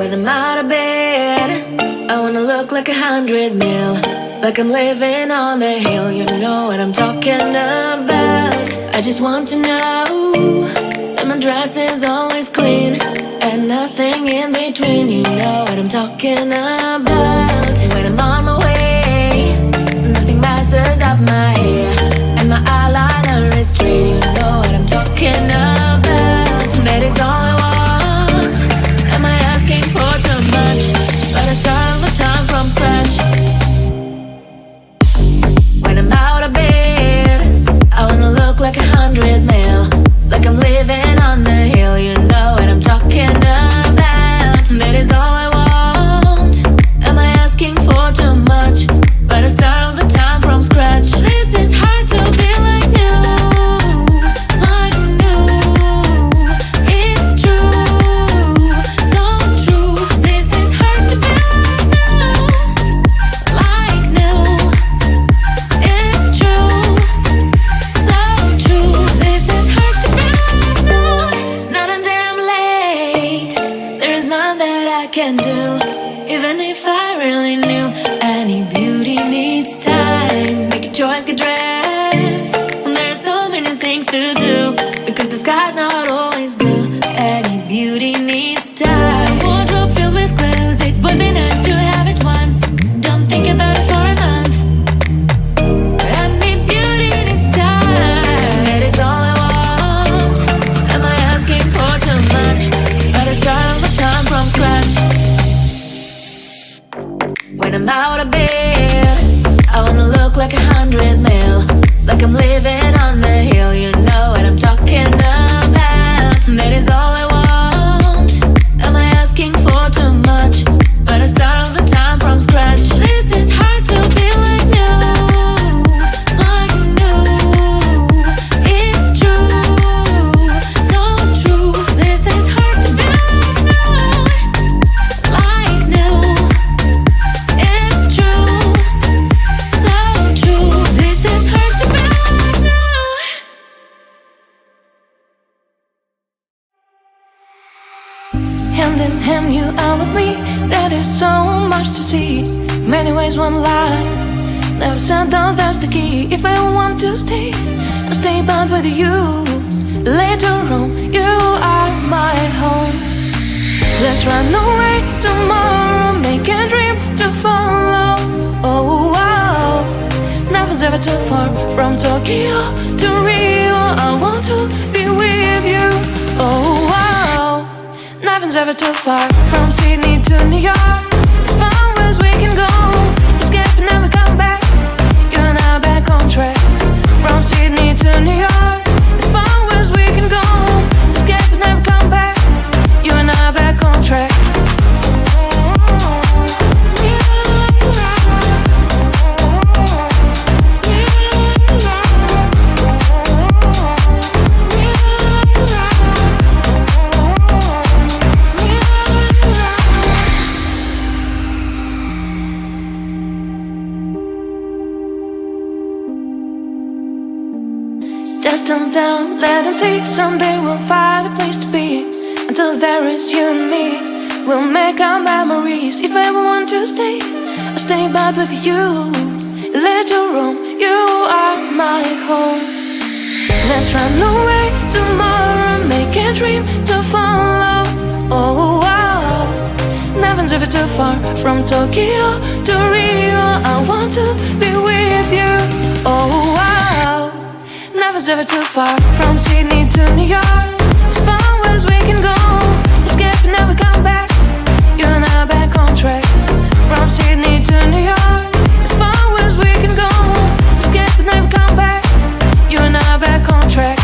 When I'm out of bed, I wanna look like 100 mil, like I'm living on the hill. You know what I'm talking about. I just want to know that my dress is always clean and nothing in between. You know what I'm talking about. When I'm on my way, nothing messes up my hair, and my eyeliner is straight. You know what I'm talking about. That is all I want. Am I asking for too much? But I start all the time from scratch. When I'm out of bed, I wanna look like 100 mil, like I'm living on the hill. You know what I'm talking about. That is all I want. Am I asking for too much? But I start all the time from scratch. This is hard to be like new, like new. It's true, so true. This is hard to be like new, it's true, so true. This is hard to be like new. Not until I'm late, there is none that I can do. Even if I really knew, any beauty needs time. Make a choice, get dressed, and there are so many things to do, because the sky's not always blue. Any beauty needs time. Wardrobe filled with clues, it would be nice to have it once. Don't think about it for a month. Any beauty needs time. That is all I want. Am I asking for too much? But I start all the time from scratch. When I'm out of bed, I wanna look like 100 mil, like I'm living on the hill. You know what I'm talking about. That is all I want. Am I asking for too much? But I start all the time from scratch. This is hard to be like new, like new. It's true, so true. This is hard to be like new. It's true, so true. This is hard to be like new. Hand in hand, you are with me. There is so much to see. Many ways, one life. Never said that that's the key. If I want to stay, I'll stay bound with you. Later on, you are my home. Let's run away tomorrow, make a dream to follow. Oh wow, nothing's ever too far. From Tokyo to Rio, I want to be with you. Oh wow, nothing's ever too far. From Sydney to New York, as far as we can go. Escape and never come back. You and I back on track. From Sydney to New York, as far as we can go. Escape and never come back. You and I back on track. Just down, down, let them see. Someday we'll find a place to be. Until there is you and me, we'll make our memories. If I ever want to stay, I'll stay back with you. Later on, you are my home. Let's run away tomorrow, make a dream to follow. Oh wow, nothing's ever too far. From Tokyo to Rio, I want to be with you. Oh wow, nothing's ever too far. From Sydney to New York, as far as we can go. Escape and never come back. You and I back on track. From Sydney to New York, as far as we can go. Escape and never come back. You and I back on track.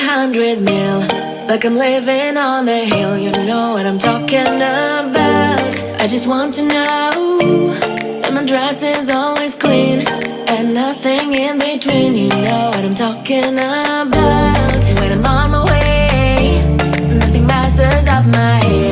100 mil, like I'm living on a hill. You know what I'm talking about. I just want to know that my dress is always clean and nothing in between. You know what I'm talking about. When I'm on my way, nothing messes up my head.